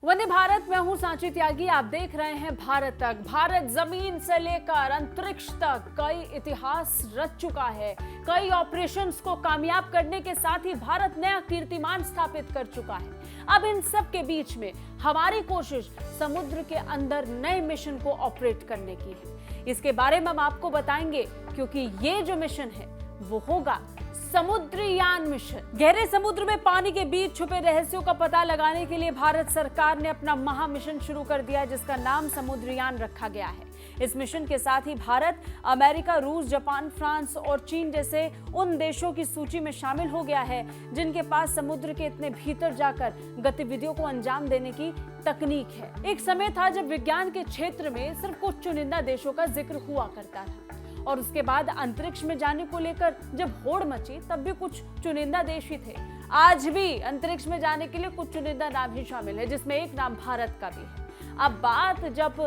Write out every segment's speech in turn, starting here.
वंदे भारत, मैं हूं सांची त्यागी। आप देख रहे हैं भारत तक। भारत जमीन से लेकर अंतरिक्ष तक कई इतिहास रच चुका है। कई ऑपरेशंस को कामयाब करने के साथ ही भारत नया कीर्तिमान स्थापित कर चुका है। अब इन सब के बीच में हमारी कोशिश समुद्र के अंदर नए मिशन को ऑपरेट करने की है। इसके बारे में हम आपको बताएंगे, क्योंकि ये जो मिशन है वो होगा समुद्रयान मिशन। गहरे समुद्र में पानी के बीच छुपे रहस्यों का पता लगाने के लिए भारत सरकार ने अपना महा मिशन शुरू कर दिया है, जिसका नाम समुद्रयान रखा गया है। इस मिशन के साथ ही भारत अमेरिका, रूस, जापान, फ्रांस और चीन जैसे उन देशों की सूची में शामिल हो गया है जिनके पास समुद्र के इतने भीतर जाकर गतिविधियों को अंजाम देने की तकनीक है। एक समय था जब विज्ञान के क्षेत्र में सिर्फ कुछ चुनिंदा देशों का जिक्र हुआ करता था, और उसके बाद अंतरिक्ष में जाने को लेकर जब होड़ मची तब भी कुछ चुनिंदा देश ही थे। आज भी अंतरिक्ष में जाने के लिए कुछ चुनिंदा नाम ही शामिल है, जिसमें एक नाम भारत का भी है। अब बात जब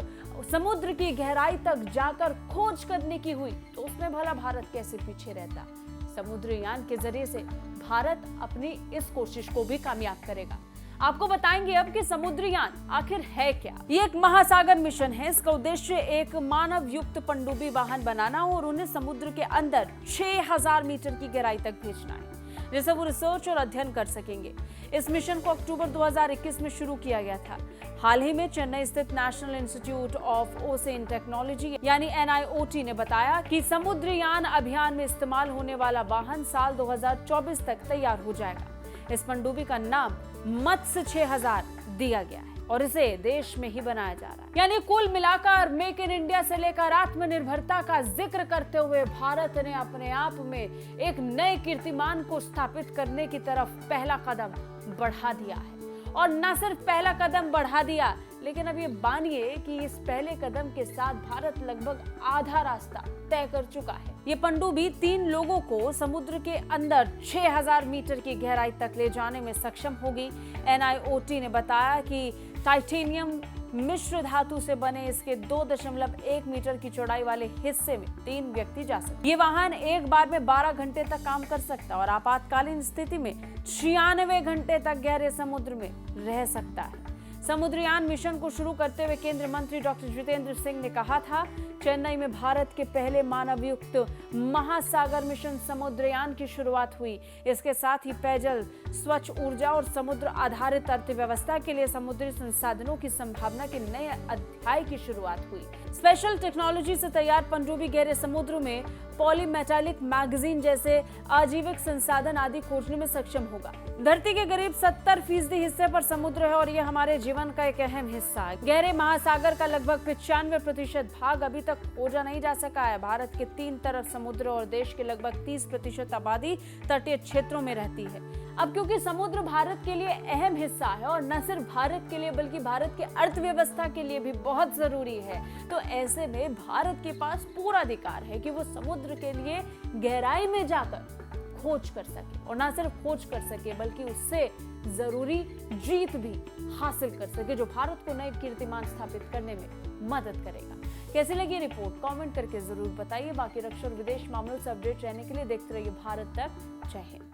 समुद्र की गहराई तक जाकर खोज करने की हुई तो उसमें भला भारत कैसे पीछे रहता। समुद्रयान के जरिए से भारत अपनी इस कोशिश को भी कामयाब करेगा। आपको बताएंगे अब कि समुद्रयान आखिर है क्या। ये एक महासागर मिशन है। इसका उद्देश्य एक मानव युक्त पनडुब्बी वाहन बनाना और उन्हें समुद्र के अंदर 6000 मीटर की गहराई तक भेजना है, जिसे वो रिसर्च और अध्ययन कर सकेंगे। इस मिशन को अक्टूबर 2021 में शुरू किया गया था। हाल ही में चेन्नई स्थित national institute of ocean technology यानी NIOT ने बताया कि समुद्रयान अभियान में इस्तेमाल होने वाला वाहन साल 2024 तक तैयार हो जाएगा। इस पनडुब्बी का नाम मत्स्य 6000 दिया गया है और इसे देश में ही बनाया जा रहा है। यानी कुल मिलाकर मेक इन इंडिया से लेकर आत्मनिर्भरता का जिक्र करते हुए भारत ने अपने आप में एक नए कीर्तिमान को स्थापित करने की तरफ पहला कदम बढ़ा दिया है। और न सिर्फ पहला कदम बढ़ा दिया, लेकिन अब ये मानिए कि इस पहले कदम के साथ भारत लगभग आधा रास्ता तय कर चुका है। ये पनडुब्बी 3 लोगों को समुद्र के अंदर 6000 मीटर की गहराई तक ले जाने में सक्षम होगी। NIOT ने बताया कि टाइटेनियम मिश्र धातु से बने इसके 2.1 मीटर की चौड़ाई वाले हिस्से में 3 व्यक्ति जा सकते। ये वाहन एक बार में 12 घंटे तक काम कर सकता है और आपातकालीन स्थिति में 96 घंटे तक गहरे समुद्र में रह सकता है। समुद्रयान मिशन को शुरू करते हुए केंद्रीय मंत्री डॉक्टर जितेंद्र सिंह ने कहा था, चेन्नई में भारत के पहले मानवयुक्त महासागर मिशन समुद्रयान की शुरुआत हुई। इसके साथ ही पेयजल, स्वच्छ ऊर्जा और समुद्र आधारित अर्थव्यवस्था के लिए समुद्री संसाधनों की संभावना के नए अध्याय की शुरुआत हुई। स्पेशल टेक्नोलॉजी से तैयार पनडुब्बी गहरे समुद्र में पॉलीमेटालिक मैगजीन जैसे आजीविक संसाधन आदि खोजने में सक्षम होगा। धरती के करीब 70% हिस्से पर समुद्र है और ये हमारे जीवन का एक अहम हिस्सा है। गहरे महासागर का लगभग 95% भाग अभी तक खोजा नहीं जा सका है। भारत के 3 तरफ समुद्र और देश के लगभग 30% आबादी तटीय क्षेत्रों में रहती है। अब क्योंकि समुद्र भारत के लिए अहम हिस्सा है और न सिर्फ भारत के लिए बल्कि भारत की अर्थव्यवस्था के लिए भी बहुत जरूरी है, तो ऐसे में भारत के पास पूरा अधिकार है कि वो समुद्र के लिए गहराई में जाकर खोज कर सके, और ना सिर्फ खोज कर सके बल्कि उससे जरूरी जीत भी हासिल कर सके, जो भारत को नए कीर्तिमान स्थापित करने में मदद करेगा। कैसी लगी रिपोर्ट कमेंट करके जरूर बताइए। बाकी रक्षा और विदेश मामलों से अपडेट रहने के लिए देखते रहिए भारत तक। जय हिंद।